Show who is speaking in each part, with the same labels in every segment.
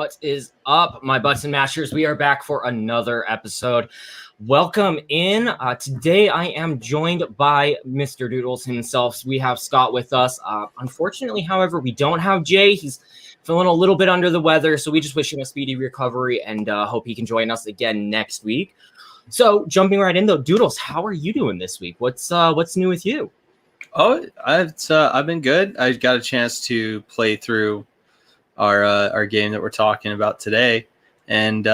Speaker 1: What is up, my butts and mashers? We are back for another episode. Welcome in. Today I am joined by Mr. Doodles himself. We have Scott with us. Unfortunately, however, we don't have Jay. He's feeling a little bit under the weather, so we just wish him a speedy recovery and hope he can join us again next week. So, jumping right in though, Doodles, how are you doing this week? What's new with you?
Speaker 2: Oh, I've been good. I got a chance to play through our game that we're talking about today, and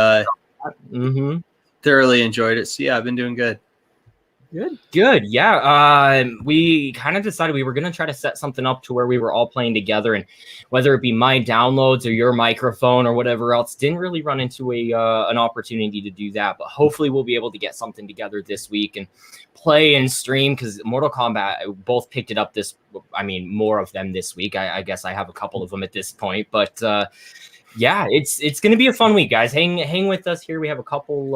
Speaker 2: thoroughly enjoyed it. So yeah, I've been doing good.
Speaker 1: Good. Yeah. We kind of decided we were going to try to set something up to where we were all playing together, and whether it be my downloads or your microphone or whatever else, didn't really run into an opportunity to do that. But hopefully we'll be able to get something together this week and play and stream, because Mortal Kombat both picked it up more of them this week. I guess I have a couple of them at this point, but yeah, it's going to be a fun week, guys. Hang with us here. We have a couple,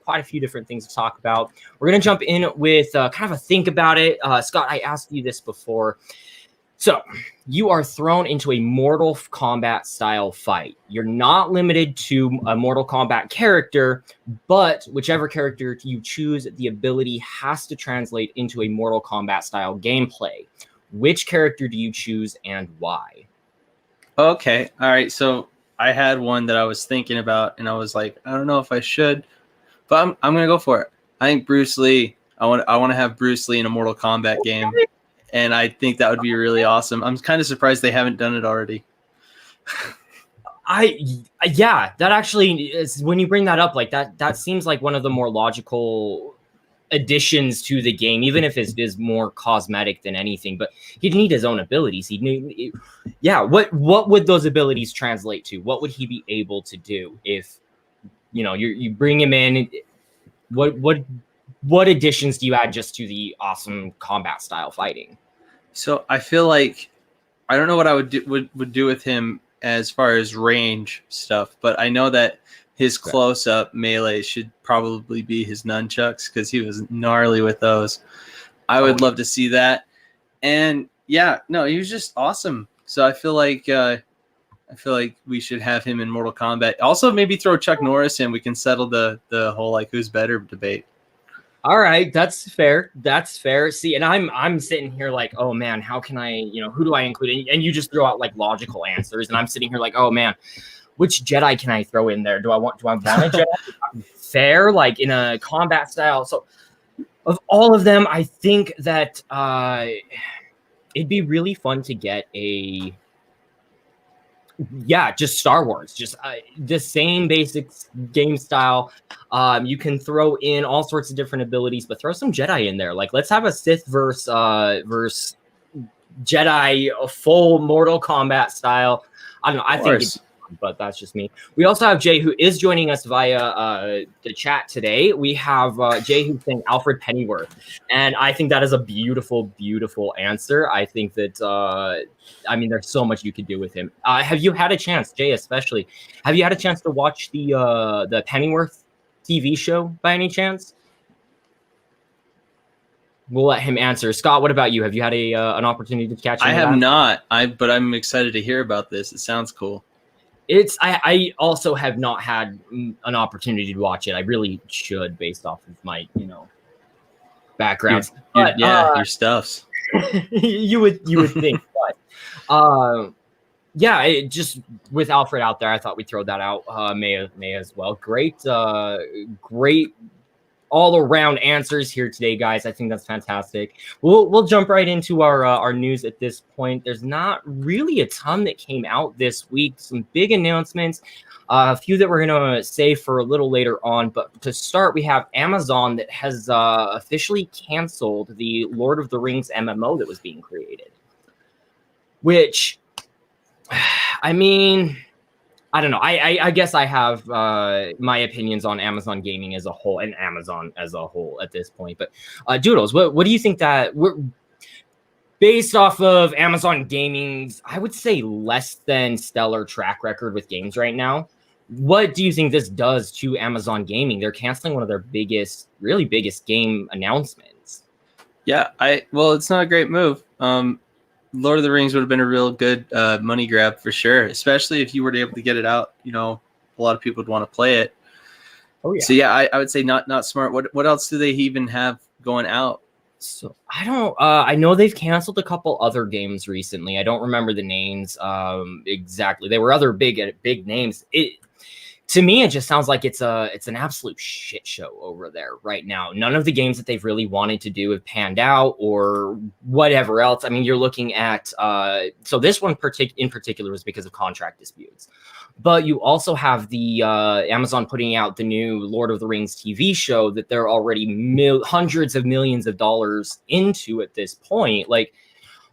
Speaker 1: quite a few different things to talk about. We're going to jump in with kind of a think about it. Scott, I asked you this before. So you are thrown into a Mortal Kombat style fight. You're not limited to a Mortal Kombat character, but whichever character you choose, the ability has to translate into a Mortal Kombat style gameplay. Which character do you choose and why?
Speaker 2: Okay, all right. So I had one that I was thinking about, and I was like, I don't know if I should, but I'm gonna go for it. I think Bruce Lee. I want to have Bruce Lee in a Mortal Kombat game, and I think that would be really awesome. I'm kind of surprised they haven't done it already.
Speaker 1: Yeah, that actually is, when you bring that up, like that seems like one of the more logical additions to the game, even if it is more cosmetic than anything. But he'd need his own abilities. What would those abilities translate to? What would he be able to do if you bring him in? What additions do you add just to the awesome combat style fighting?
Speaker 2: So I feel like I don't know what I would do with him as far as range stuff, but I know that his close-up melee should probably be his nunchucks, because he was gnarly with those. I would love to see that. And yeah, no, he was just awesome. So I feel like we should have him in Mortal Kombat. Also, maybe throw Chuck Norris in. We can settle the whole like who's better debate.
Speaker 1: All right, that's fair. That's fair. See, and I'm sitting here like, oh man, how can I, who do I include? And you just throw out like logical answers, and I'm sitting here like, oh man, which Jedi can I throw in there? Do I want a Jedi? Fair, like in a combat style. So of all of them, I think that it'd be really fun to get just Star Wars, just the same basic game style. You can throw in all sorts of different abilities, but throw some Jedi in there. Like, let's have a Sith versus Jedi, a full Mortal Kombat style. I don't know. I think it's, but that's just me. We also have Jay, who is joining us via the chat today. We have Jay, who's saying Alfred Pennyworth, and I think that is a beautiful, beautiful answer. I think that there's so much you could do with him. Have you had a chance, Jay, especially? Have you had a chance to watch the Pennyworth TV show by any chance? We'll let him answer. Scott, what about you? Have you had an opportunity to catch?
Speaker 2: I have not. But I'm excited to hear about this. It sounds cool.
Speaker 1: I also have not had an opportunity to watch it. I really should, based off of my background.
Speaker 2: Your stuffs.
Speaker 1: you would think, but just with Alfred out there, I thought we'd throw that out. May as well. Great all around answers here today, guys. I think that's fantastic. We'll jump right into our news at this point. There's not really a ton that came out this week. Some big announcements, a few that we're going to save for a little later on. But to start, we have Amazon that has officially canceled the Lord of the Rings MMO that was being created. Which, I don't know. I guess I have my opinions on Amazon gaming as a whole and Amazon as a whole at this point. But Doodles, what do you think that based off of Amazon gaming's, I would say, less than stellar track record with games right now? What do you think this does to Amazon gaming? They're canceling one of their really biggest game announcements.
Speaker 2: Yeah, it's not a great move. Lord of the Rings would have been a real good money grab for sure, especially if you were able to get it out. A lot of people would want to play it.
Speaker 1: Oh yeah.
Speaker 2: So yeah, I would say not smart. What else do they even have going out?
Speaker 1: So I don't. I know they've canceled a couple other games recently. I don't remember the names exactly. They were other big names. To me, it just sounds like it's an absolute shit show over there right now. None of the games that they've really wanted to do have panned out or whatever else. I mean, you're looking at so this one in particular was because of contract disputes. But you also have the Amazon putting out the new Lord of the Rings TV show that they're already hundreds of millions of dollars into at this point. Like,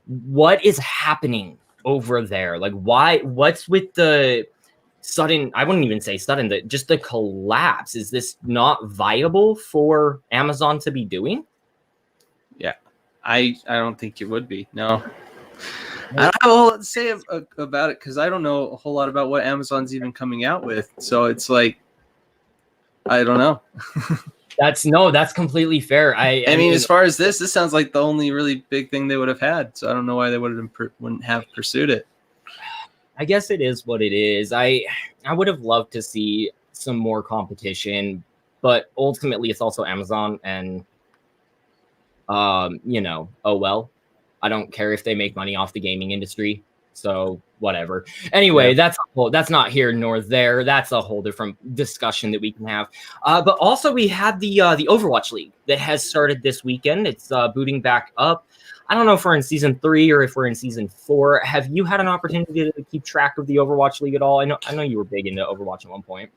Speaker 1: what is happening over there? Like, why? What's with the sudden, I wouldn't even say sudden, just the collapse? Is this not viable for Amazon to be doing?
Speaker 2: Yeah, I don't think it would be. No. I don't have a whole lot to say about it because I don't know a whole lot about what Amazon's even coming out with. So it's like, I don't know.
Speaker 1: That's completely fair. I mean,
Speaker 2: as far as this sounds like the only really big thing they would have had. So I don't know why they wouldn't have pursued it.
Speaker 1: I guess it is what it is. I would have loved to see some more competition, but ultimately it's also Amazon, and oh well. I don't care if they make money off the gaming industry, so whatever. Anyway, that's not here nor there. That's a whole different discussion that we can have. But also we had the Overwatch League that has started this weekend. It's booting back up. I don't know if we're in season 3 or if we're in season 4. Have you had an opportunity to keep track of the Overwatch League at all? I know you were big into Overwatch at one point.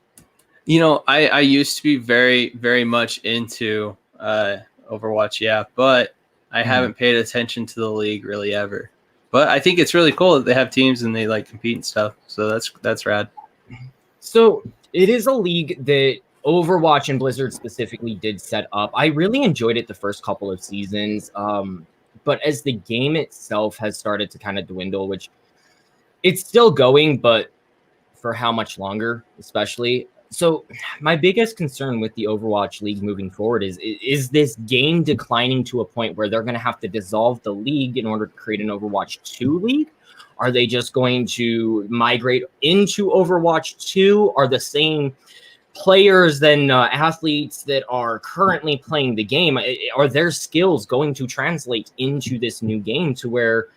Speaker 2: I used to be very, very much into Overwatch, yeah, but I haven't paid attention to the league really ever. But I think it's really cool that they have teams and they like compete and stuff. So that's rad.
Speaker 1: So it is a league that Overwatch and Blizzard specifically did set up. I really enjoyed it the first couple of seasons. But as the game itself has started to kind of dwindle, which it's still going, but for how much longer, especially. So my biggest concern with the Overwatch League moving forward is this game declining to a point where they're going to have to dissolve the league in order to create an Overwatch 2 league? Are they just going to migrate into Overwatch 2? Are the same players than athletes that are currently playing the game, are their skills going to translate into this new game to where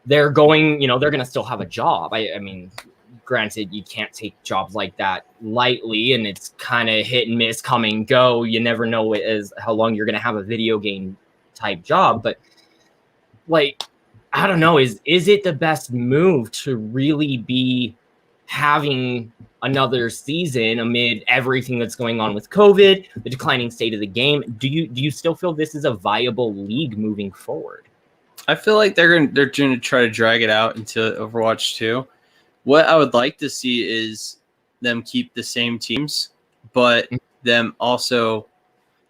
Speaker 1: they're going, they're going to still have a job? I mean, granted, you can't take jobs like that lightly, and it's kind of hit and miss, come and go. You never know how long you're going to have a video game type job. But like, I don't know, is it the best move to really be having another season amid everything that's going on with COVID, the declining state of the game? Do you still feel this is a viable league moving forward?
Speaker 2: I feel like they're going to try to drag it out into Overwatch 2. What I would like to see is them keep the same teams, but them also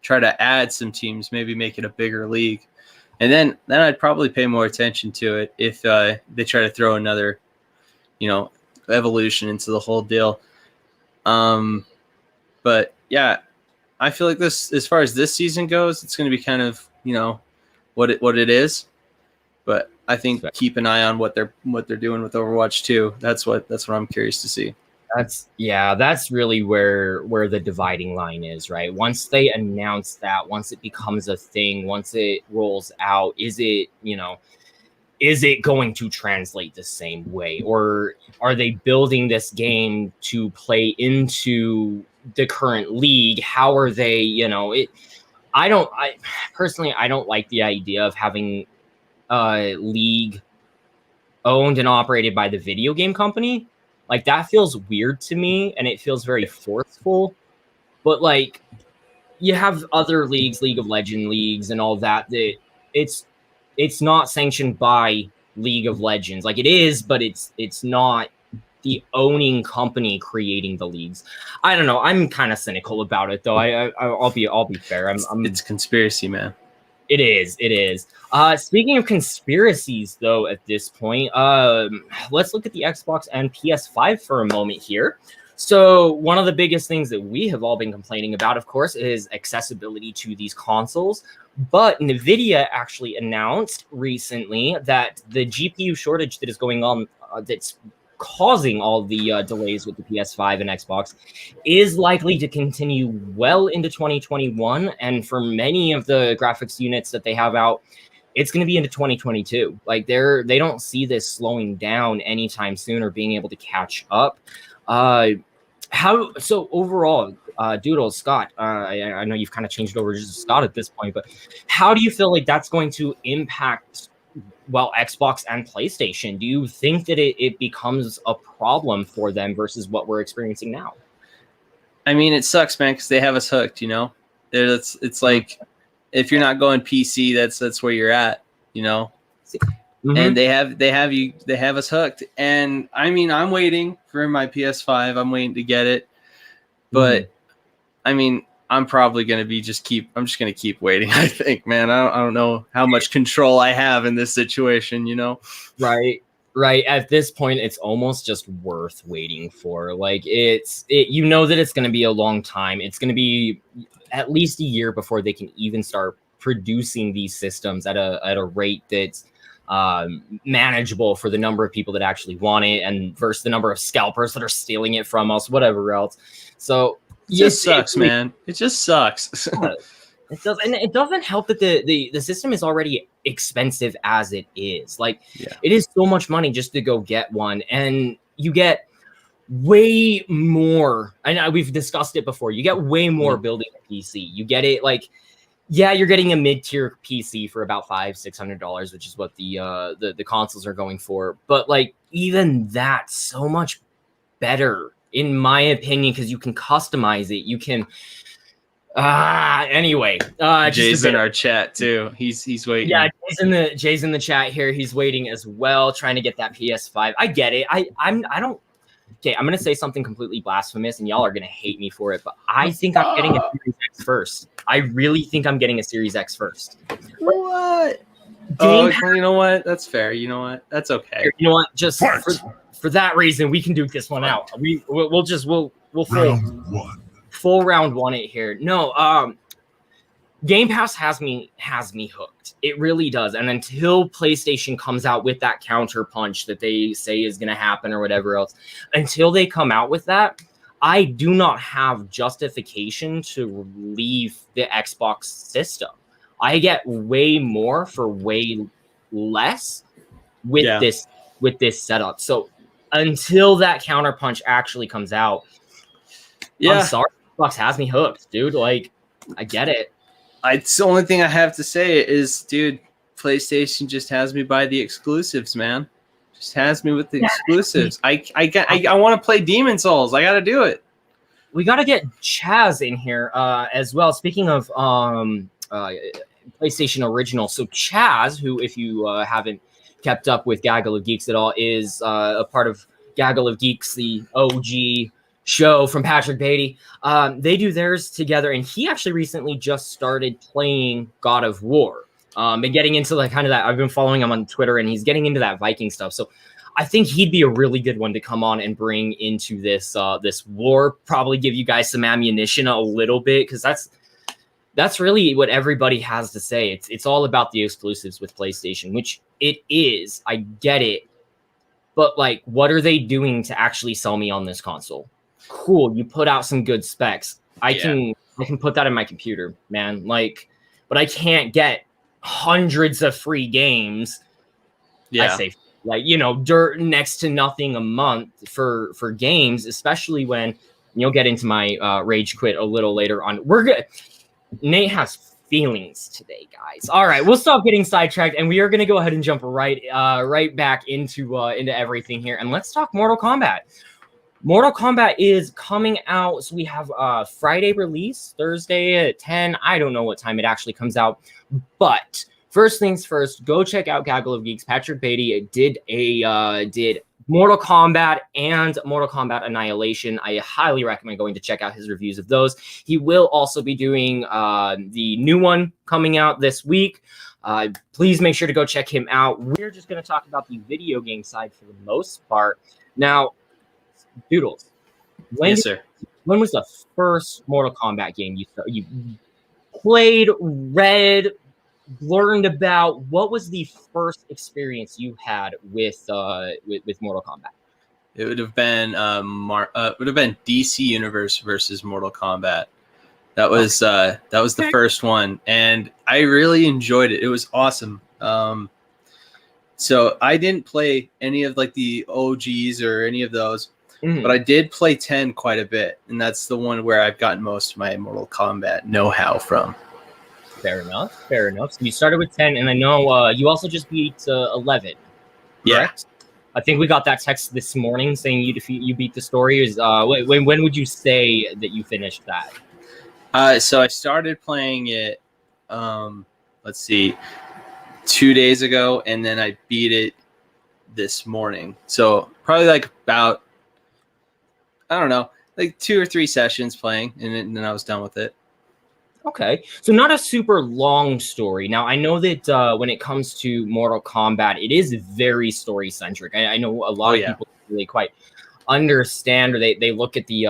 Speaker 2: try to add some teams, maybe make it a bigger league. And then I'd probably pay more attention to it if they try to throw another, evolution into the whole deal. But yeah, I feel like this, as far as this season goes, it's going to be kind of, what it is. But I think keep an eye on what they're doing with Overwatch 2. That's what I'm curious to see. That's really where the dividing line is, right? Once they announce that, once it becomes a thing, once it rolls out, is it going to translate the same way, or are they building this game to play into the current league? How are they, I personally don't like the idea of having league owned and operated by the video game company. Like, that feels weird to me, and it feels very forceful. But like, you have other leagues, League of Legends leagues and all that it's not sanctioned by League of Legends. Like, it is, but it's not the owning company creating the leagues. I don't know. I'm kind of cynical about it, though. I'll be fair. It's conspiracy, man.
Speaker 1: It is. Speaking of conspiracies, though, at this point, let's look at the Xbox and PS5 for a moment here. So one of the biggest things that we have all been complaining about, of course, is accessibility to these consoles. But NVIDIA actually announced recently that the GPU shortage that is going on, that's causing all the delays with the PS5 and Xbox, is likely to continue well into 2021. And for many of the graphics units that they have out, it's going to be into 2022. Like they don't see this slowing down anytime soon or being able to catch up. So overall, Doodles, Scott, I know you've kind of changed over just to Scott at this point, but how do you feel like that's going to impact, well, Xbox and PlayStation? Do you think that it becomes a problem for them versus what we're experiencing now?
Speaker 2: I mean, it sucks, man, because they have us hooked, you know? It's like, if you're not going PC, that's where you're at, you know? Mm-hmm. And they have us hooked. And I mean, I'm waiting for my PS5. I'm waiting to get it. But I mean, I'm probably going to be I'm just going to keep waiting. I think, man, I don't know how much control I have in this situation, you know?
Speaker 1: Right. At this point, it's almost just worth waiting for. Like you know that it's going to be a long time. It's going to be at least a year before they can even start producing these systems at a rate that's manageable for the number of people that actually want it, and versus the number of scalpers that are stealing it from us, whatever else. So
Speaker 2: it just sucks, man. It just sucks.
Speaker 1: It does, and it doesn't help that the system is already expensive as it is. Like, It is so much money just to go get one, and you get way more. I know we've discussed it before. You get way more building a PC. You get it like. Yeah, you're getting a mid-tier PC for about $500-$600, which is what the consoles are going for. But like even that's so much better, in my opinion, because you can customize it. You can. Anyway,
Speaker 2: Jay's in our chat too. He's waiting.
Speaker 1: Yeah, Jay's in the chat here. He's waiting as well, trying to get that PS5. I get it. I don't. Okay, I'm gonna say something completely blasphemous, and y'all are gonna hate me for it, but I think I'm getting a Series X first. I really think I'm getting a Series X first.
Speaker 2: What? You know what? That's fair. You know what? That's okay.
Speaker 1: You know what? Just for that reason, we can do this one out. We'll full round one it here. No, Game Pass has me hooked. It really does. And until PlayStation comes out with that counter punch that they say is going to happen or whatever else, until they come out with that, I do not have justification to leave the Xbox system. I get way more for way less with this setup. So until that counter punch actually comes out, I'm sorry, Xbox has me hooked, dude. Like, I get it.
Speaker 2: It's the only thing I have to say is, dude, PlayStation just has me by the exclusives, man. Just has me with the exclusives. I want to play Demon Souls. I got to do it.
Speaker 1: We got to get Chaz in here as well. Speaking of PlayStation Original, so Chaz, who, if you haven't kept up with Gaggle of Geeks at all, is a part of Gaggle of Geeks, the OG show from Patrick Beatty. They do theirs together, and he actually recently just started playing God of War. And getting into like kind of that. I've been following him on Twitter, and he's getting into that Viking stuff. So I think he'd be a really good one to come on and bring into this this war. Probably give you guys some ammunition a little bit, because that's really what everybody has to say. It's all about the exclusives with PlayStation, which it is. I get it, but like, what are they doing to actually sell me on this console? Cool, you put out some good specs. I can put that in my computer, man. Like, but I can't get hundreds of free games. I say, like, dirt next to nothing a month for games, especially when you'll get into my rage quit a little later on. We're good. Nate has feelings today, guys. All right, we'll stop getting sidetracked, and we are going to go ahead and jump right back into everything here, and let's talk Mortal Kombat. Mortal Kombat is coming out. So we have Friday release, Thursday at 10. I don't know what time it actually comes out. But first things first, go check out Gaggle of Geeks. Patrick Beatty did Mortal Kombat and Mortal Kombat Annihilation. I highly recommend going to check out his reviews of those. He will also be doing the new one coming out this week. Please make sure to go check him out. We're just going to talk about the video game side for the most part. Now, Doodles,
Speaker 2: Yes, sir.
Speaker 1: When was the first Mortal Kombat game you played, read, learned about? What was the first experience you had with Mortal Kombat?
Speaker 2: It would have been DC Universe versus Mortal Kombat. That was the first one, and I really enjoyed it. It was awesome. So I didn't play any of like the OGs or any of those, but I did play 10 quite a bit, and that's the one where I've gotten most of my Mortal Kombat know-how from.
Speaker 1: Fair enough. So you started with 10, and I know you also just beat 11. Correct? Yeah. I think we got that text this morning saying you beat the story. When would you say that you finished that?
Speaker 2: So I started playing it, let's see, 2 days ago, and then I beat it this morning. So probably like about, I don't know, like 2 or 3 sessions playing, and then I was done with it.
Speaker 1: Okay, so not a super long story. Now, I know that when it comes to Mortal Kombat, it is very story-centric. I know a lot of people really quite understand, or they look at the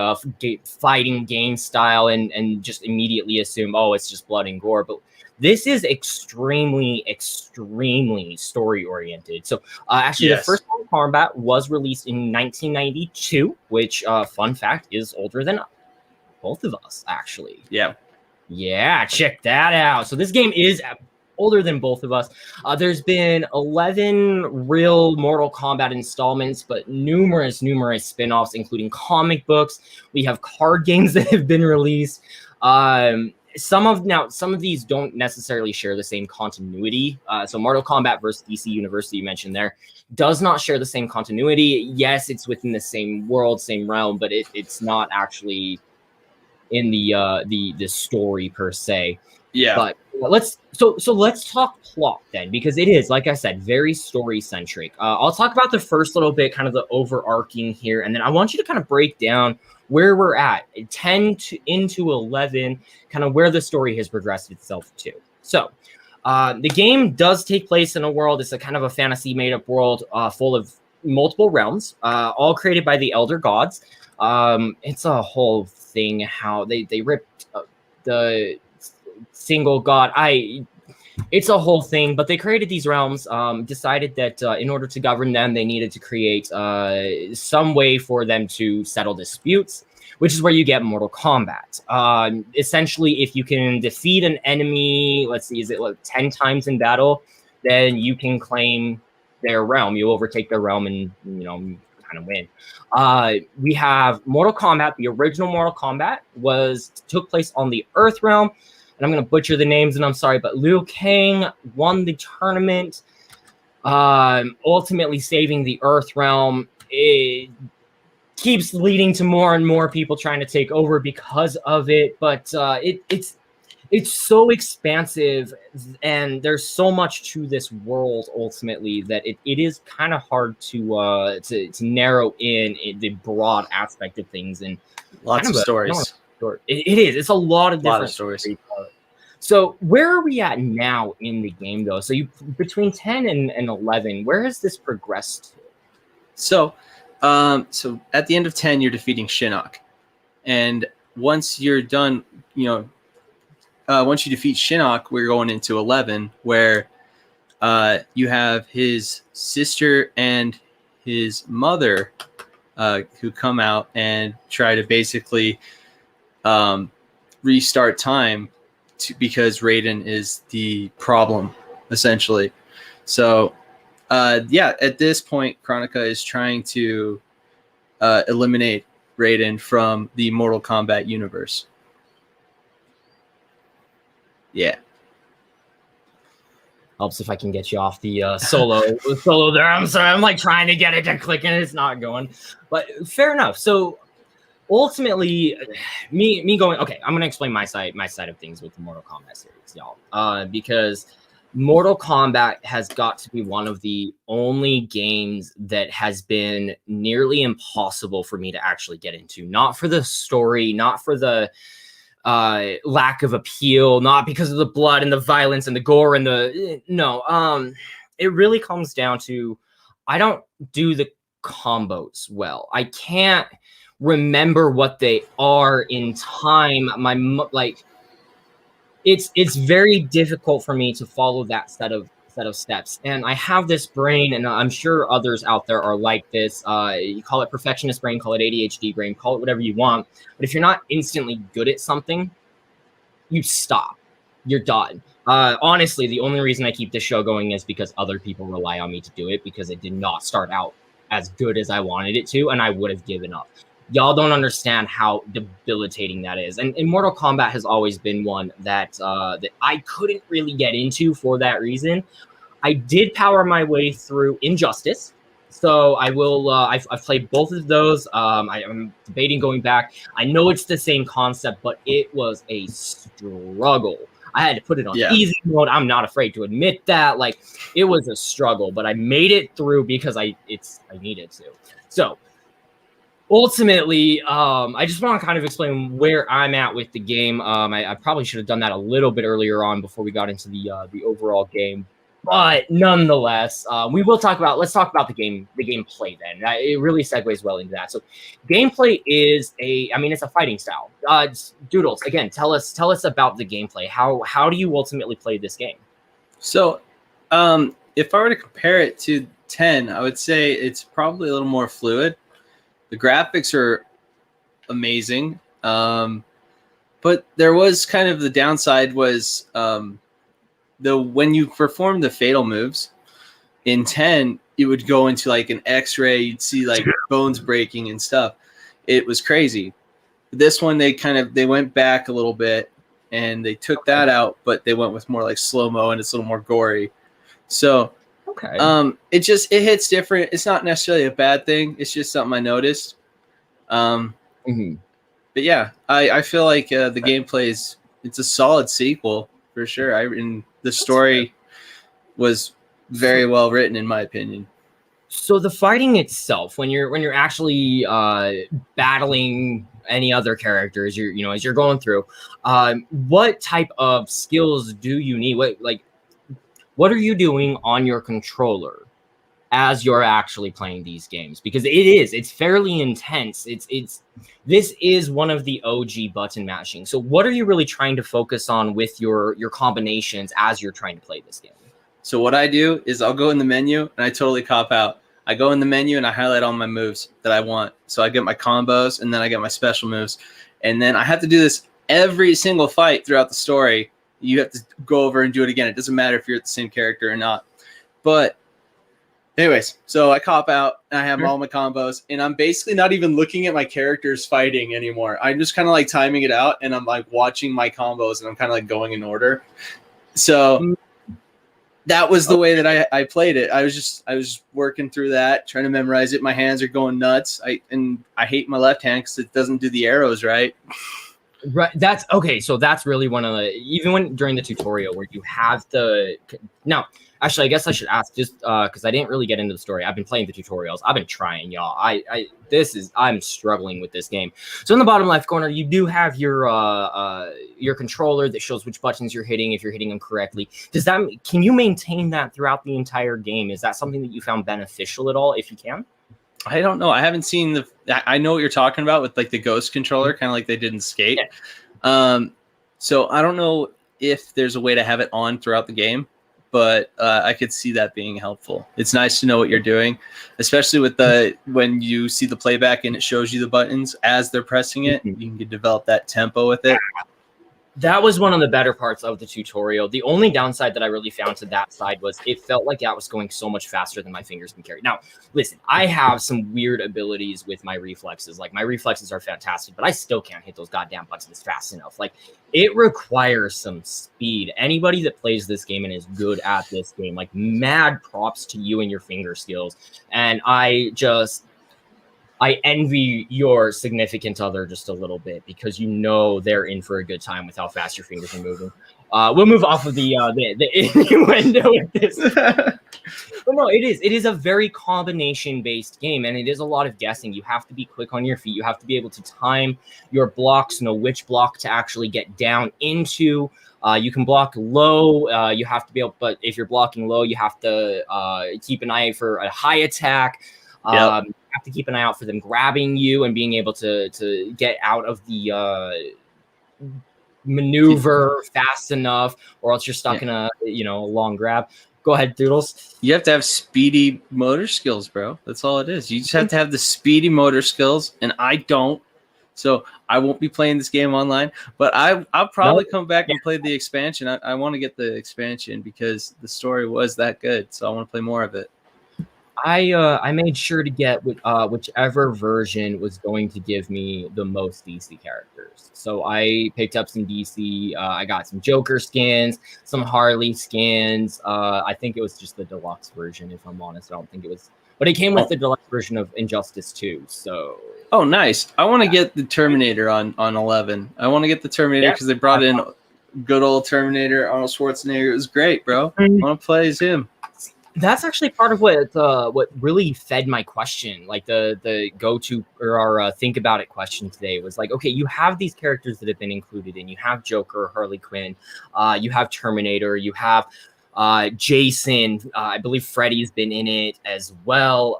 Speaker 1: fighting game style and just immediately assume, oh, it's just blood and gore. But this is extremely, extremely story-oriented. So actually, the first Mortal Kombat was released in 1992, which, fun fact, is older than both of us, actually. Yeah, check that out. So this game is older than both of us. There's been 11 real Mortal Kombat installments, but numerous spin-offs, including comic books. We have card games that have been released. Some of these don't necessarily share the same continuity. So Mortal Kombat versus DC Universe, you mentioned there, does not share the same continuity. Yes, it's within the same world, same realm, but it's not actually in the story per se. But let's talk plot then, because it is, like I said, very story centric. I'll talk about the first little bit, kind of the overarching here, and then I want you to kind of break down where we're at 10 into 11, kind of where the story has progressed itself to. So the game does take place in a world. It's a kind of a fantasy made up world full of multiple realms, all created by the Elder Gods. It's a whole thing how they ripped the single god. It's a whole thing, but they created these realms, decided that in order to govern them, they needed to create some way for them to settle disputes, which is where you get Mortal Kombat. Essentially, if you can defeat an enemy, let's see, is it like 10 times in battle, then you can claim their realm. You overtake their realm and, kind of win. We have Mortal Kombat. The original Mortal Kombat took place on the Earth realm, and I'm going to butcher the names, and I'm sorry, but Liu Kang won the tournament, ultimately saving the Earth realm. It keeps leading to more and more people trying to take over because of it, but it's so expansive, and there's so much to this world ultimately that it is kind of hard to narrow in the broad aspect of things, and
Speaker 2: lots of stories.
Speaker 1: It is. It's a lot of different
Speaker 2: stories.
Speaker 1: So where are we at now in the game, though? So you between 10 and 11, where has this progressed to?
Speaker 2: So at the end of 10, you're defeating Shinnok, and once you're done, once you defeat Shinnok, we're going into 11, where you have his sister and his mother who come out and try to basically restart time because Raiden is the problem, essentially. So, at this point, Kronika is trying to eliminate Raiden from the Mortal Kombat universe. Yeah.
Speaker 1: Helps if I can get you off the solo there. I'm sorry. I'm like trying to get it to click and it's not going. But fair enough. So ultimately, me going, okay, I'm gonna explain my side of things with the Mortal Kombat series, y'all. Because Mortal Kombat has got to be one of the only games that has been nearly impossible for me to actually get into. Not for the story, not for the lack of appeal, not because of the blood and the violence and the gore and it really comes down to I don't do the combos well. I can't remember what they are in time. It's very difficult for me to follow that set of steps. And I have this brain, and I'm sure others out there are like this. You call it perfectionist brain, call it ADHD brain, call it whatever you want. But if you're not instantly good at something, you stop. You're done. Honestly, the only reason I keep this show going is because other people rely on me to do it, because it did not start out as good as I wanted it to, and I would have given up. Y'all don't understand how debilitating that is. And Mortal Kombat has always been one that that I couldn't really get into for that reason. I did power my way through Injustice. So I will. I've played both of those. I'm debating going back. I know it's the same concept, but it was a struggle. I had to put it on easy mode. I'm not afraid to admit that. Like, it was a struggle, but I made it through because I needed to. So ultimately, I just want to kind of explain where I'm at with the game. I probably should have done that a little bit earlier on before we got into the overall game. But nonetheless, let's talk about the gameplay then. It really segues well into that. So gameplay is it's a fighting style. Doodles, again, tell us about the gameplay. How do you ultimately play this game?
Speaker 2: So if I were to compare it to 10, I would say it's probably a little more fluid. The graphics are amazing. But there was kind of the downside was when you perform the fatal moves in 10, it would go into like an X-ray. You'd see like bones breaking and stuff. It was crazy. This one, they went back a little bit and they took that out, but they went with more like slow-mo and it's a little more gory. So it hits different. It's not necessarily a bad thing. It's just something I noticed. But yeah, I feel like the gameplay it's a solid sequel for sure. And the story was very well written, in my opinion.
Speaker 1: So the fighting itself, when you're actually battling any other characters, as you're going through, what type of skills do you need? What are you doing on your controller as you're actually playing these games? Because it's fairly intense. This is one of the OG button mashing. So what are you really trying to focus on with your combinations as you're trying to play this game?
Speaker 2: So what I do is I'll go in the menu and I totally cop out. I go in the menu and I highlight all my moves that I want. So I get my combos and then I get my special moves. And then I have to do this every single fight throughout the story. You have to go over and do it again. It doesn't matter if you're the same character or not. But anyways, so I cop out and I have all my combos and I'm basically not even looking at my characters fighting anymore. I'm just kind of like timing it out and I'm like watching my combos and I'm kind of like going in order. So that was the way that I played it. I was just working through that, trying to memorize it. My hands are going nuts. I hate my left hand because it doesn't do the arrows right.
Speaker 1: Right. That's okay. So that's really one of the, even when during the tutorial where you have now, actually, I guess I should ask just because I didn't really get into the story. I've been playing the tutorials. I've been trying, y'all. I'm struggling with this game. So in the bottom left corner, you do have your controller that shows which buttons you're hitting if you're hitting them correctly. Can you maintain that throughout the entire game? Is that something that you found beneficial at all, if you can?
Speaker 2: I don't know. I haven't seen I know what you're talking about with like the ghost controller, kind of like they did in Skate. Yeah. So I don't know if there's a way to have it on throughout the game, but I could see that being helpful. It's nice to know what you're doing, especially with when you see the playback and it shows you the buttons as they're pressing it. You can develop that tempo with it.
Speaker 1: That was one of the better parts of the tutorial. The only downside that I really found to that side was it felt like that was going so much faster than my fingers can carry. Now, listen, I have some weird abilities with my reflexes. Like, my reflexes are fantastic, but I still can't hit those goddamn buttons fast enough. Like, it requires some speed. Anybody that plays this game and is good at this game, like, mad props to you and your finger skills. And I envy your significant other just a little bit because they're in for a good time with how fast your fingers are moving. We'll move off of the innuendo with this. But no, it is a very combination-based game, and it is a lot of guessing. You have to be quick on your feet. You have to be able to time your blocks, know which block to actually get down into. You can block low. You have to be able, but if you're blocking low, you have to keep an eye for a high attack. have to keep an eye out for them grabbing you and being able to get out of the maneuver fast enough, or else you're stuck in a long grab. Go ahead, Doodles.
Speaker 2: You have to have speedy motor skills, bro. That's all it is. You just have to have the speedy motor skills, and I don't. So I won't be playing this game online, but I'll probably come back and play the expansion. I want to get the expansion because the story was that good, so I want to play more of it.
Speaker 1: I made sure to get whichever version was going to give me the most DC characters. So I picked up some DC. I got some Joker skins, some Harley skins. I think it was just the deluxe version, if I'm honest. I don't think it was, but it came with the deluxe version of Injustice 2. So.
Speaker 2: Oh, nice. I want to get the Terminator on 11. I want to get the Terminator because they brought in good old Terminator, Arnold Schwarzenegger. It was great, bro. I want to play as him.
Speaker 1: That's actually part of what really fed my question, like the go-to or our think about it question today was like, okay, you have these characters that have been included in. You have Joker, Harley Quinn, you have Terminator, you have Jason. I believe Freddy's been in it as well.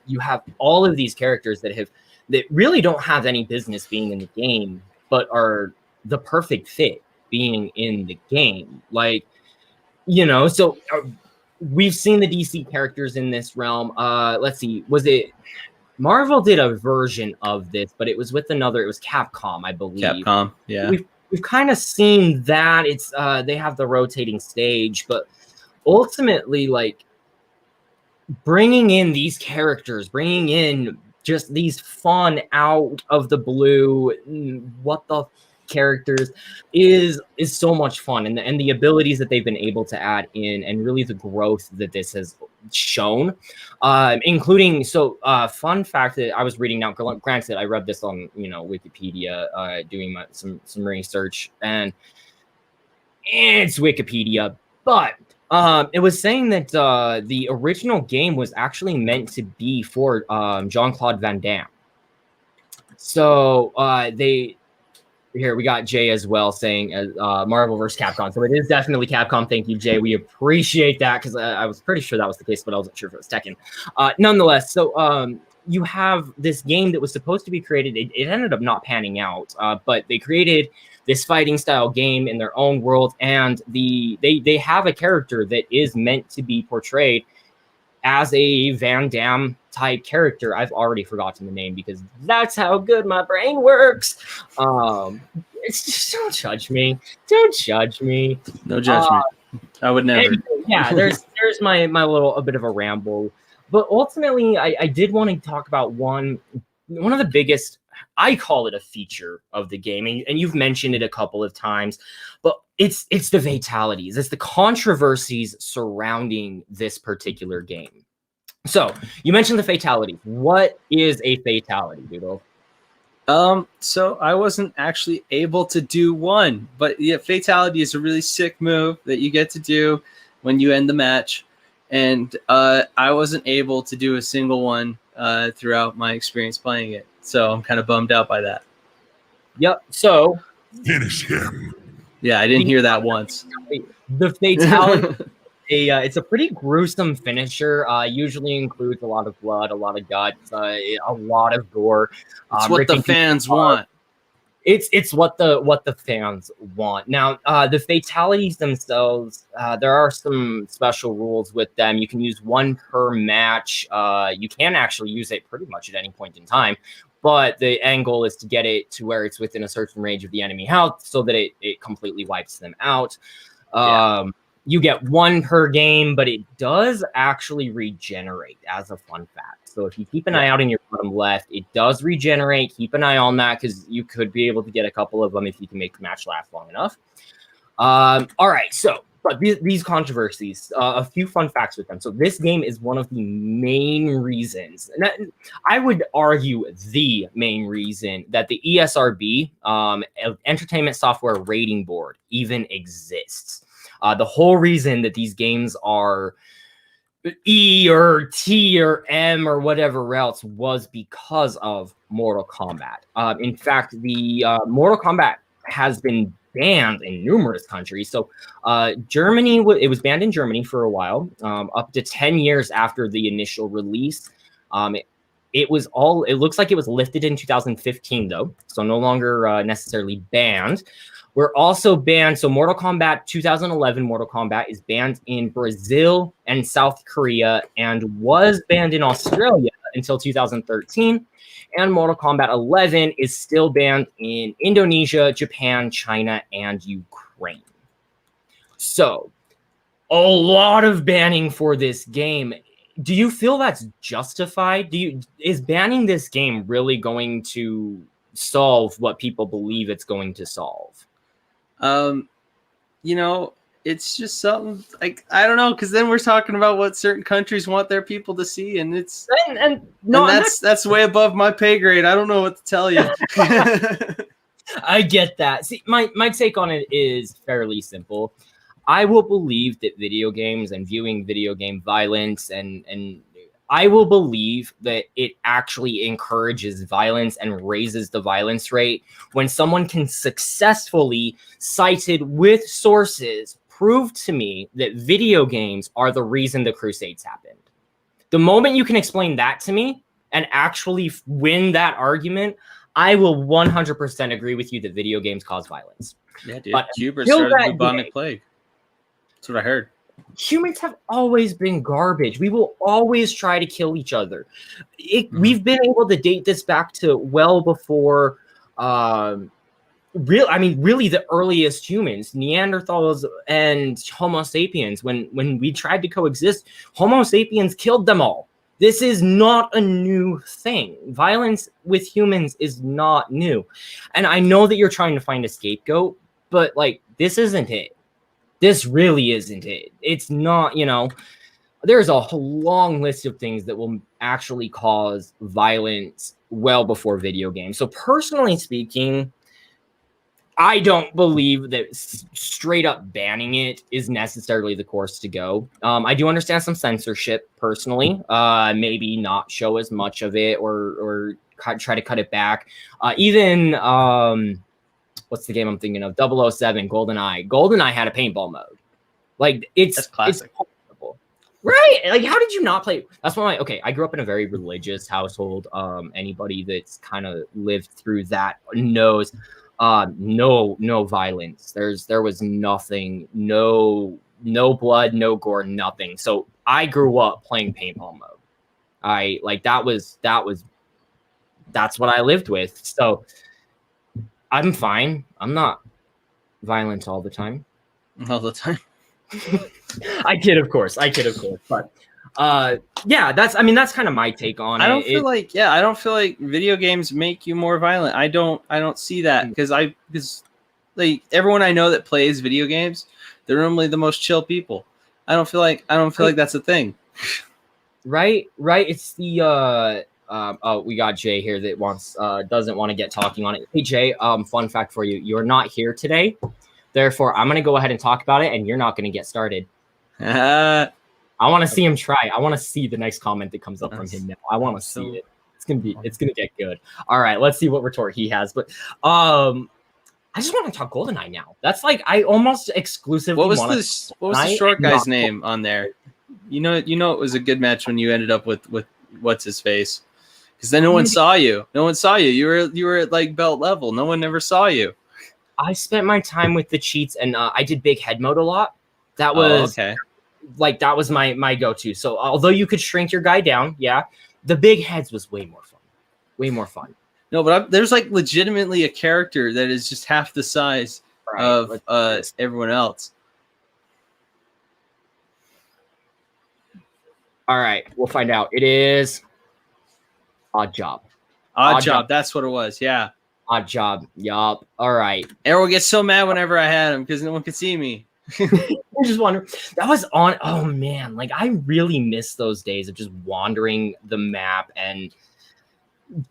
Speaker 1: You have all of these characters that really don't have any business being in the game, but are the perfect fit being in the game. Like, so. We've seen the DC characters in this realm. Let's see. Was it Marvel did a version of this, but it was with another. It was Capcom, I believe.
Speaker 2: Capcom, yeah.
Speaker 1: We've kind of seen that. It's they have the rotating stage, but ultimately, like bringing in these characters, bringing in just these fun out of the blue, what the characters is so much fun, and the abilities that they've been able to add in, and really the growth that this has shown, including fun fact that I was reading now. Granted, I read this on Wikipedia, doing some research, and it's Wikipedia, but it was saying that the original game was actually meant to be for Jean-Claude Van Damme. So Here, we got Jay as well saying Marvel vs. Capcom. So it is definitely Capcom. Thank you, Jay. We appreciate that because I was pretty sure that was the case, but I wasn't sure if it was Tekken. Nonetheless, so you have this game that was supposed to be created. It ended up not panning out, but they created this fighting style game in their own world, and they have a character that is meant to be portrayed as a Van Damme type character. I've already forgotten the name because that's how good my brain works. It's just, don't judge me. Don't judge me.
Speaker 2: No judgment. I would never.
Speaker 1: Anyway, yeah, there's my little a bit of a ramble, but ultimately I did want to talk about one of the biggest. I call it a feature of the game, and you've mentioned it a couple of times, but it's the fatalities. It's the controversies surrounding this particular game. So you mentioned the fatalities. What is a fatality, Doodle?
Speaker 2: So I wasn't actually able to do one, but yeah, fatality is a really sick move that you get to do when you end the match. And I wasn't able to do a single one throughout my experience playing it. So I'm kind of bummed out by that.
Speaker 1: Yep. So
Speaker 3: finish him.
Speaker 2: Yeah, I didn't hear that once.
Speaker 1: The fatality, it's a pretty gruesome finisher. Usually includes a lot of blood, a lot of guts, a lot of gore.
Speaker 2: It's what the fans want.
Speaker 1: It's what the fans want. Now, the fatalities themselves, there are some special rules with them. You can use one per match. You can actually use it pretty much at any point in time. But the end goal is to get it to where it's within a certain range of the enemy health so that it completely wipes them out. You get one per game, but it does actually regenerate as a fun fact. So if you keep an eye out in your bottom left, it does regenerate. Keep an eye on that because you could be able to get a couple of them if you can make the match last long enough. All right, so but these controversies, a few fun facts with them. So this game is one of the main reasons, and I would argue the main reason that the ESRB, Entertainment Software Rating Board, even exists. The whole reason that these games are E or T or M or whatever else was because of Mortal Kombat. In fact, the Mortal Kombat has been banned in numerous countries. So Germany, it was banned in Germany for a while, up to 10 years after the initial release. It looks like it was lifted in 2015 though, so no longer necessarily banned. We're also banned. So Mortal Kombat 2011 Mortal Kombat is banned in Brazil and South Korea and was banned in Australia until 2013. And Mortal Kombat 11 is still banned in Indonesia, Japan, China, and Ukraine. So a lot of banning for this game. Do you feel that's justified? Is banning this game really going to solve what people believe it's going to solve?
Speaker 2: It's just something like, I don't know, because then we're talking about what certain countries want their people to see, and that's way above my pay grade. I don't know what to tell you.
Speaker 1: I get that. See, my take on it is fairly simple. I will believe that video games and viewing video game violence and I will believe that it actually encourages violence and raises the violence rate when someone can successfully, cited with sources, prove to me that video games are the reason the Crusades happened. The moment you can explain that to me and actually win that argument, I will 100% agree with you that video games cause violence.
Speaker 2: Yeah, dude. Hubert started the bubonic plague. That's what I heard.
Speaker 1: Humans have always been garbage. We will always try to kill each other. We've been able to date this back to well before, really the earliest humans, Neanderthals and Homo sapiens. When we tried to coexist, Homo sapiens killed them all. This is not a new thing. Violence with humans is not new. And I know that you're trying to find a scapegoat, but like, this isn't it. This really isn't it. It's not, there's a long list of things that will actually cause violence well before video games. So personally speaking, I don't believe that straight up banning it is necessarily the course to go. I do understand some censorship personally, maybe not show as much of it or try to cut it back. What's the game I'm thinking of? 007, GoldenEye. GoldenEye had a paintball mode. Like, that's classic. It's horrible. Right? Like, how did you not play? That's why, I grew up in a very religious household. Anybody that's kind of lived through that knows no violence. There was nothing, no blood, no gore, nothing. So I grew up playing paintball mode. That's what I lived with. So I'm fine. I'm not violent all the time.
Speaker 2: All the time.
Speaker 1: I kid, of course. But that's kind of my take on it. I don't
Speaker 2: feel like video games make you more violent. I don't see that because like everyone I know that plays video games, they're normally the most chill people. I don't feel like that's a thing.
Speaker 1: Right. It's the we got Jay here that doesn't want to get talking on it. Hey Jay, fun fact for you: you're not here today, therefore I'm gonna go ahead and talk about it, and you're not gonna get started. I want to see him try. I want to see the next comment that comes up from him now. I want to see it. It's gonna get good. All right, let's see what retort he has. But I just want to talk GoldenEye now. That's like I almost exclusively.
Speaker 2: What was the short guy's name on there? You know, it was a good match when you ended up with what's his face. Because then no one saw you. You were at like belt level. No one ever saw you.
Speaker 1: I spent my time with the cheats, and I did big head mode a lot. That was
Speaker 2: okay.
Speaker 1: Like that was my go-to. So although you could shrink your guy down, the big heads was way more fun. Way more fun.
Speaker 2: No, but there's like legitimately a character that is just half the size of everyone else.
Speaker 1: All right, we'll find out. It is Odd Job.
Speaker 2: Odd Job. That's what it was. Yeah.
Speaker 1: Odd Job. Yup. All right.
Speaker 2: Everyone gets so mad whenever I had him because no one could see me.
Speaker 1: I just wonder. That was on. Oh man, like I really miss those days of just wandering the map and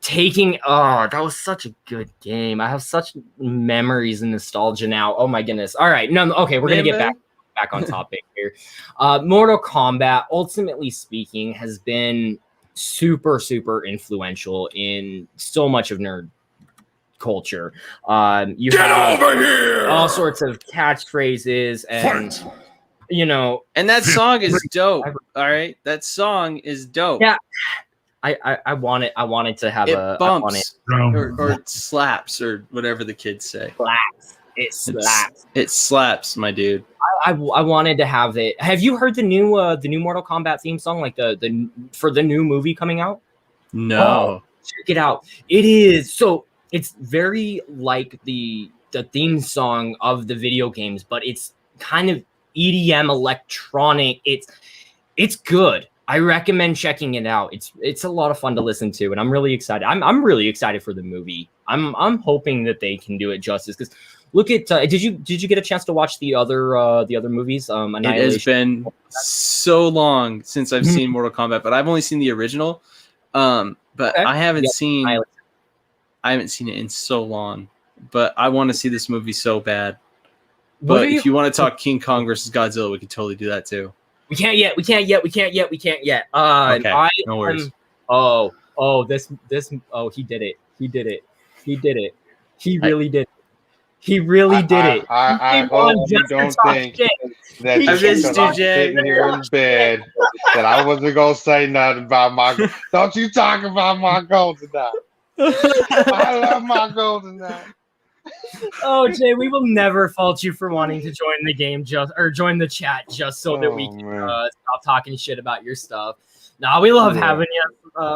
Speaker 1: taking. Oh, that was such a good game. I have such memories and nostalgia now. Oh my goodness. All right. No. Okay, we're gonna get back on topic here. Mortal Kombat, ultimately speaking, has been super influential in so much of nerd culture. You
Speaker 3: Get
Speaker 1: have
Speaker 3: over here!
Speaker 1: all sorts of catchphrases and
Speaker 2: and that song is dope. All right, that song is dope.
Speaker 1: Yeah, I wanted to have
Speaker 2: It
Speaker 1: a
Speaker 2: bumps
Speaker 1: I want
Speaker 2: or it slaps or whatever the kids say.
Speaker 1: it slaps.
Speaker 2: It slaps, my dude.
Speaker 1: I wanted to have it. Have you heard the new Mortal Kombat theme song, like the for the new movie coming out?
Speaker 2: No.
Speaker 1: Oh, check it out. It is so it's very like the theme song of the video games, but it's kind of EDM electronic. It's good. I recommend checking it out. It's a lot of fun to listen to, and I'm really excited. I'm really excited for the movie. I'm hoping that they can do it justice, because look at did you get a chance to watch the other movies?
Speaker 2: It has been so long since I've seen Mortal Kombat, but I've only seen the original. But okay. I haven't seen it in so long. But I want to see this movie so bad. But if you want to talk King Kong versus Godzilla, we could totally do that too.
Speaker 1: We can't yet. Okay,
Speaker 2: no worries.
Speaker 1: This. Oh, he did it. He really did. He really did it.
Speaker 3: I hope you don't think that just I'm sitting here in bed that I wasn't gonna say nothing about my. Don't you talk about my golden eye. I love my golden eye.
Speaker 1: Oh, Jay, we will never fault you for wanting to join the game join the chat just so that we can stop talking shit about your stuff. Nah, we love having you.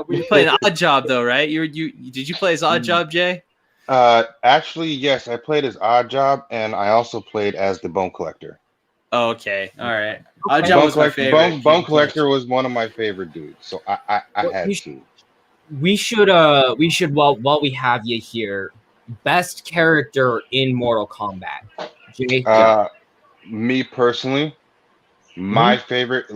Speaker 2: You played Odd Job though, right? Did you play as Odd Job, Jay?
Speaker 3: Actually, yes, I played as Odd Job, and I also played as the Bone Collector.
Speaker 2: Oh, okay, all right. Odd Job was my favorite.
Speaker 3: Bone Collector was one of my favorite dudes, so I had to.
Speaker 1: We should while we have you here, best character in Mortal Kombat. Jay?
Speaker 3: Me personally, my favorite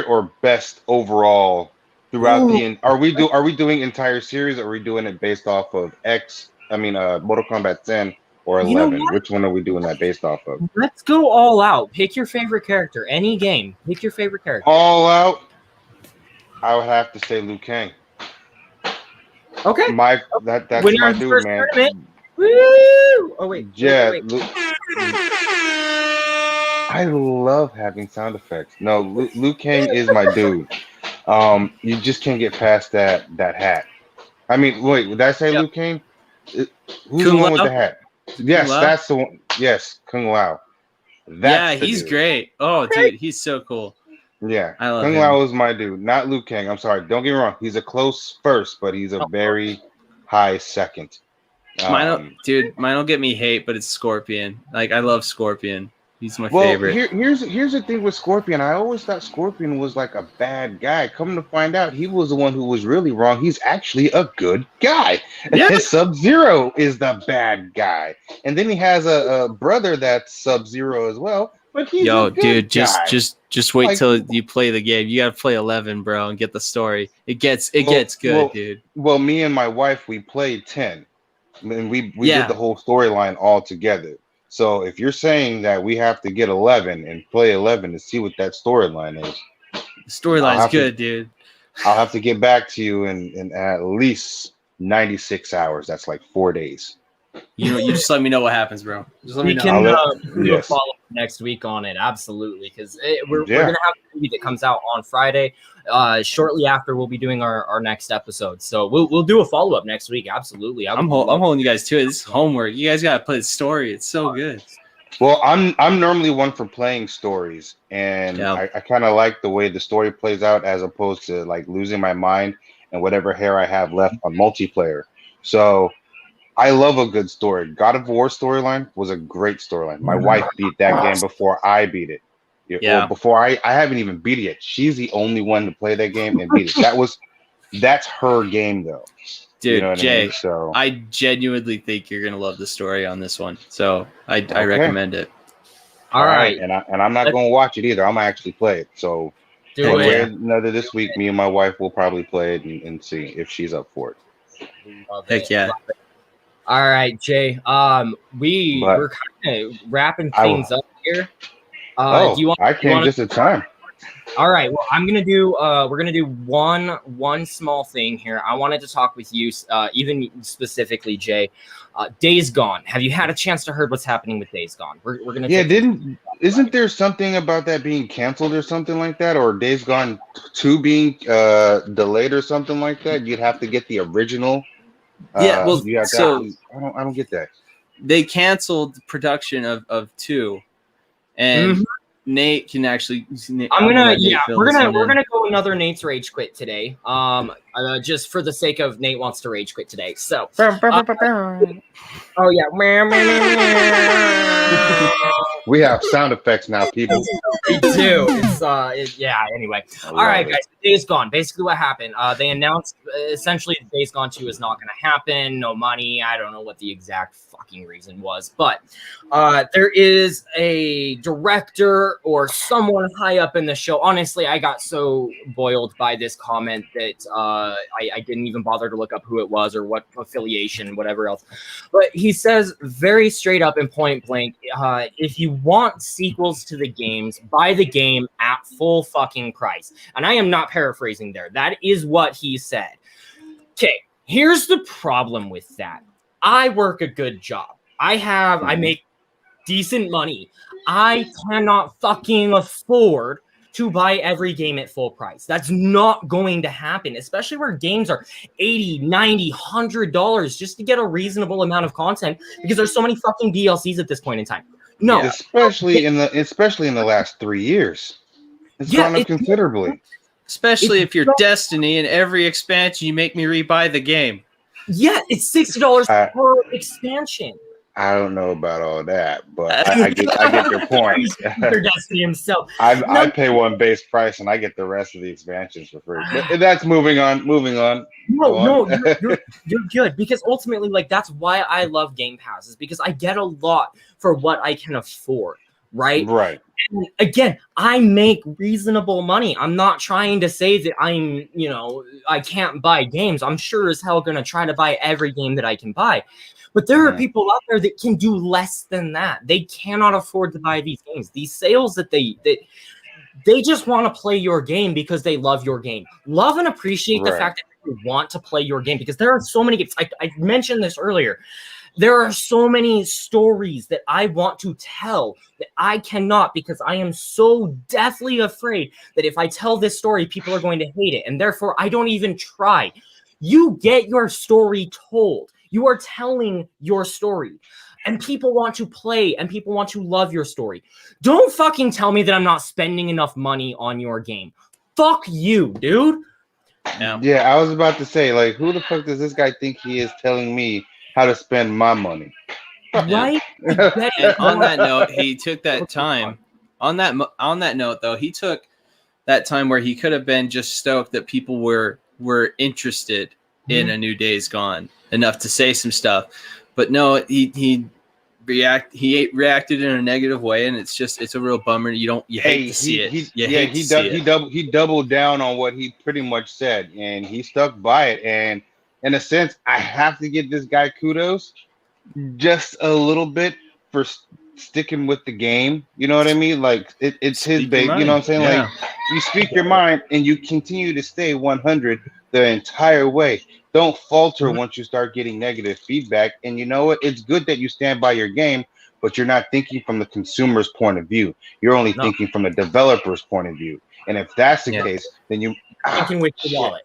Speaker 3: or best overall throughout are we doing entire series, or are we doing it based off of Mortal Kombat 10 or 11? Which one are we doing that based off of?
Speaker 1: Let's go all out. Pick your favorite character. Any game. Pick your favorite character.
Speaker 3: All out. I would have to say Liu Kang.
Speaker 1: Okay.
Speaker 3: That's my dude, man.
Speaker 1: Tournament. Woo! Oh wait.
Speaker 3: Yeah.
Speaker 1: Wait.
Speaker 3: I love having sound effects. No, Liu Kang is my dude. You just can't get past that hat. I mean, wait, would I say Liu Kang? Who's the one with the hat? Yes, that's the one. Yes, Kung Lao.
Speaker 2: He's great. Oh, dude, he's so cool.
Speaker 3: Yeah,
Speaker 2: I love
Speaker 3: Kung
Speaker 2: him.
Speaker 3: Lao is my dude, not Liu Kang. I'm sorry, don't get me wrong. He's a close first, but he's a very high second.
Speaker 2: Mine will get me hate, but it's Scorpion. Like, I love Scorpion. He's my favorite.
Speaker 3: Here's the thing with Scorpion. I always thought Scorpion was like a bad guy. Come to find out, he was the one who was really wrong. He's actually a good guy. Yeah. Sub-Zero is the bad guy, and then he has a brother that's Sub-Zero as well. But he's a good guy.
Speaker 2: Just wait till you play the game. You gotta play 11, bro, and get the story. It gets good, dude.
Speaker 3: Well, me and my wife, we played 10, and we did the whole storyline all together. So if you're saying that we have to get 11 and play 11 to see what that storyline is,
Speaker 2: the storyline's good, dude.
Speaker 3: I'll have to get back to you in at least 96 hours. That's like 4 days.
Speaker 2: You just let me know what happens, bro. Just let me know.
Speaker 1: We can follow up next week on it, absolutely, because we're gonna have a movie that comes out on Friday. Shortly after, we'll be doing our next episode, so we'll do a follow up next week. Absolutely, I'm
Speaker 2: holding you guys to it. This is homework. You guys gotta play the story. It's so good.
Speaker 3: Well, I'm normally one for playing stories, and I kind of like the way the story plays out as opposed to like losing my mind and whatever hair I have left on multiplayer. So I love a good story. God of War storyline was a great storyline. My wife beat that game before I beat it. Well, before I haven't even beat it yet. She's the only one to play that game and beat it. That's her game though.
Speaker 2: Dude,
Speaker 3: you know
Speaker 2: Jay,
Speaker 3: I mean? So
Speaker 2: I genuinely think you're gonna love the story on this one. So I recommend it.
Speaker 1: All right.
Speaker 3: And I'm not gonna watch it either. I'm gonna actually play it. So another this week, me and my wife will probably play it and see if she's up for it.
Speaker 2: Heck yeah.
Speaker 1: All right, Jay. We're kind of wrapping things up here.
Speaker 3: I came just in time.
Speaker 1: All right. Well, I'm gonna do. We're gonna do one small thing here. I wanted to talk with you, even specifically, Jay. Days Gone. Have you had a chance to heard what's happening with Days Gone? We're gonna.
Speaker 3: Yeah, isn't there something about that being canceled or something like that, or Days Gone 2 being delayed or something like that? You'd have to get the original.
Speaker 2: Yeah, well, so
Speaker 3: I don't get that.
Speaker 2: They canceled production of 2, and Nate can actually.
Speaker 1: We're gonna go another Nate's rage quit today. Just for the sake of Nate wants to rage quit today. So. Oh yeah.
Speaker 3: We have sound effects now, people.
Speaker 1: We do. Anyway. All right, guys. Days Gone. Basically, what happened? They announced essentially Days Gone 2 is not going to happen. No money. I don't know what the exact fucking reason was, but there is a director or someone high up in the show. Honestly, I got so boiled by this comment that I didn't even bother to look up who it was or what affiliation, whatever else. But he says very straight up and point blank, if you want sequels to the games, buy the game at full fucking price. And I am not paraphrasing there. That is what he said. Okay, here's the problem with that. I work a good job. I make decent money. I cannot fucking afford to buy every game at full price. That's not going to happen, especially where games are $80, $90, $100 just to get a reasonable amount of content because there's so many fucking DLCs at this point in time. No,
Speaker 3: especially in the last 3 years, it's gone up considerably.
Speaker 2: Especially if you're Destiny and every expansion you make me rebuy the game.
Speaker 1: Yeah, it's $60 per expansion.
Speaker 3: I don't know about all that, but I get your point.
Speaker 1: Destiny himself.
Speaker 3: I pay one base price and I get the rest of the expansions for free. But that's moving on.
Speaker 1: No, you're good because ultimately, like that's why I love Game Pass is because I get a lot for what I can afford. Right. And again, I make reasonable money. I'm not trying to say that I can't buy games. I'm sure as hell going to try to buy every game that I can buy. But there are people out there that can do less than that. They cannot afford to buy these games. These sales that they just want to play your game because they love your game. Love and appreciate the fact that you want to play your game because there are so many games. I mentioned this earlier. There are so many stories that I want to tell that I cannot because I am so deathly afraid that if I tell this story, people are going to hate it. And therefore, I don't even try. You get your story told. You are telling your story. And people want to play and people want to love your story. Don't fucking tell me that I'm not spending enough money on your game. Fuck you, dude.
Speaker 3: Yeah, I was about to say, like, who the fuck does this guy think he is telling me how to spend my money?
Speaker 1: Right?
Speaker 2: And on that note, he took that time. On that note, though, he took that time where he could have been just stoked that people were interested in a new Days Gone enough to say some stuff. But no, he reacted in a negative way, and it's a real bummer. You hate to see it.
Speaker 3: He doubled down on what he pretty much said, and he stuck by it. And in a sense, I have to give this guy kudos just a little bit for sticking with the game. You know what I mean? Like it's his baby. You know what I'm saying? Yeah. Like you speak your mind and you continue to stay 100 the entire way. Don't falter once you start getting negative feedback. And you know what? It's good that you stand by your game, but you're not thinking from the consumer's point of view. You're only thinking from the developer's point of view. And if that's the case, then you
Speaker 1: thinking with your wallet.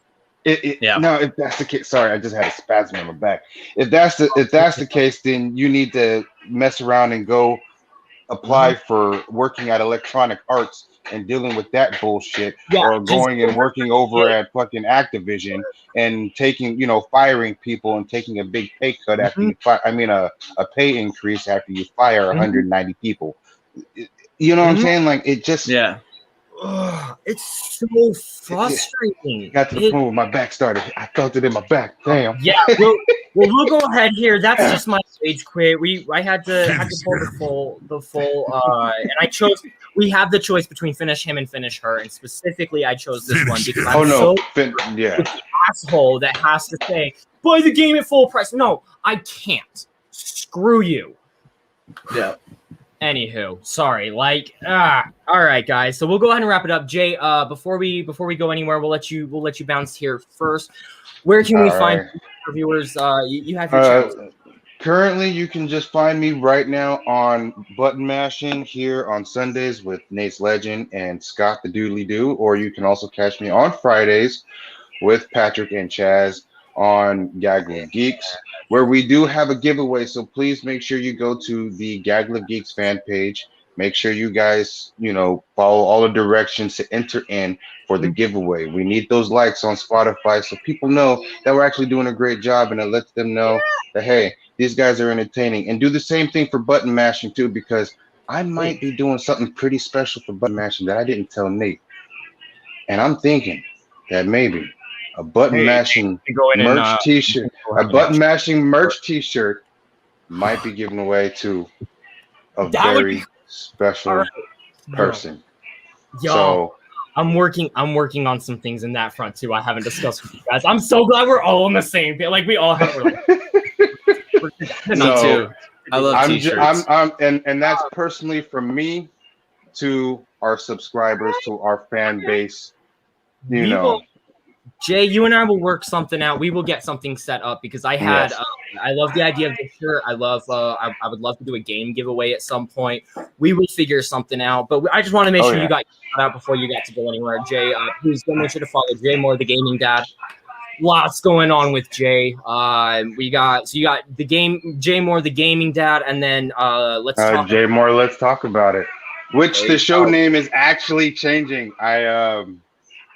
Speaker 3: No, if that's the case, sorry, I just had a spasm in my back. If that's the case, then you need to mess around and go apply for working at Electronic Arts and dealing with that bullshit, or going and working over at fucking Activision and taking, firing people and taking a big pay cut after you fire. I mean, a pay increase after you fire 190 people. You know what I'm saying? Like it just
Speaker 1: it's so frustrating.
Speaker 3: Got to the point where my back started. I felt it in my back. Damn.
Speaker 1: Yeah. We'll go ahead here. That's just my stage quit. I had to pull the full and I chose. We have the choice between finish him and finish her, and specifically I chose this one because I'm the asshole that has to say buy the game at full price. No, I can't. Screw you.
Speaker 2: Yeah.
Speaker 1: Anywho, sorry. All right, guys. So we'll go ahead and wrap it up. Jay, before we go anywhere, we'll let you bounce here first. Where can we find our viewers? You have your channels.
Speaker 3: Currently, you can just find me right now on Button Mashing here on Sundays with Nateslegend and Scott the Doodly Doo, or you can also catch me on Fridays with Patrick and Chaz on Gaggle of Geeks, where we do have a giveaway. So please make sure you go to the Gaggle of Geeks fan page. Make sure you guys, follow all the directions to enter in for the giveaway. We need those likes on Spotify so people know that we're actually doing a great job, and it lets them know that, hey, these guys are entertaining. And do the same thing for Button Mashing too, because I might be doing something pretty special for Button Mashing that I didn't tell Nate. And I'm thinking that maybe a Button Mashing merch t-shirt, a Button Mashing merch t-shirt might be given away to a very special person.
Speaker 1: Yo,
Speaker 3: so
Speaker 1: I'm working on some things in that front too. I haven't discussed with you guys. I'm so glad we're all on the same page. Like we all have.
Speaker 2: Me too. I love t-shirts.
Speaker 3: And that's personally from me to our subscribers, to our fan base.
Speaker 1: Jay, you and I will work something out. We will get something set up because I had, I love the idea of the shirt. I would love to do a game giveaway at some point. We will figure something out, but I just want to make sure you got out before you got to go anywhere. Jay, please go make sure to follow Jay Moore, the gaming dad. Lots going on with Jay. You got the game, Jay Moore, the gaming dad, and then let's talk.
Speaker 3: Jay Moore, let's talk about it. Which the show name is actually changing.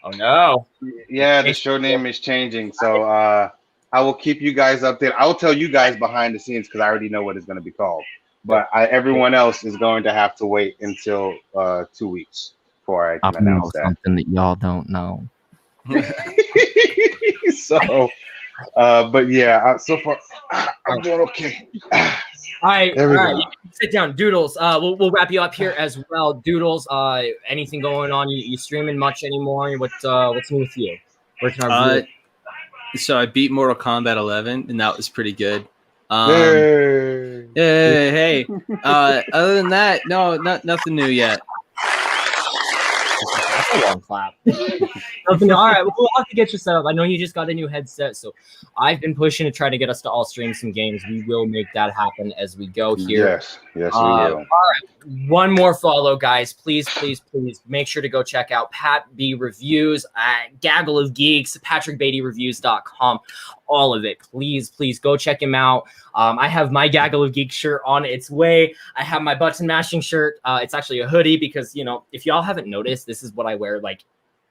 Speaker 1: Oh no!
Speaker 3: Yeah, the show name is changing, so I will keep you guys updated. I will tell you guys behind the scenes because I already know what it's going to be called. But everyone else is going to have to wait until 2 weeks before I can announce that.
Speaker 1: Something that y'all don't know.
Speaker 3: So, but yeah, so far I'm doing okay.
Speaker 1: All right. You can sit down, Doodles. We'll wrap you up here as well, Doodles. Anything going on? You streaming much anymore? What's new with you? Where can I
Speaker 2: so I beat Mortal Kombat 11, and that was pretty good.
Speaker 3: Hey.
Speaker 2: Other than that, no, nothing new yet.
Speaker 1: That's a long clap. All right, we'll have to get you set up. I know you just got a new headset, so I've been pushing to try to get us to all stream some games. We will make that happen as we go here.
Speaker 3: Yes, we will.
Speaker 1: All right, one more follow, guys. Please make sure to go check out Pat B Reviews at Gaggle of Geeks, PatrickBeattyReviews.com. All of it. Please go check him out. I have my Gaggle of Geeks shirt on its way. I have my button mashing shirt. It's actually a hoodie because, if y'all haven't noticed, this is what I wear like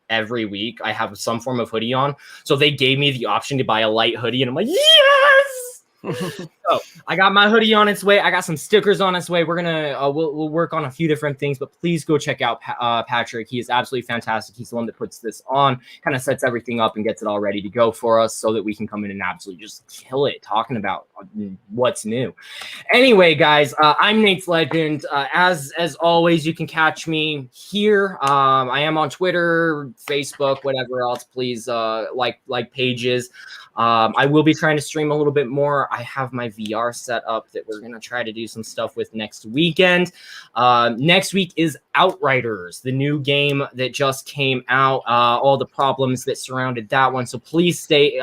Speaker 1: every week. I have some form of hoodie on. So they gave me the option to buy a light hoodie, and I'm like, yes! So I got my hoodie on its way. I got some stickers on its way. We're gonna we'll work on a few different things, but please go check out Patrick. He is absolutely fantastic. He's the one that puts this on, kind of sets everything up and gets it all ready to go for us so that we can come in and absolutely just kill it talking about what's new. Anyway, guys, I'm Nateslegend. As always, you can catch me here. I am on Twitter, Facebook, whatever else. Please like pages. I will be trying to stream a little bit more. I have my VR set up that we're going to try to do some stuff with next weekend. Next week is Outriders, the new game that just came out, all the problems that surrounded that one. So please stay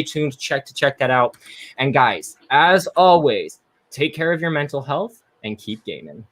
Speaker 1: tuned, check that out. And guys, as always, take care of your mental health and keep gaming.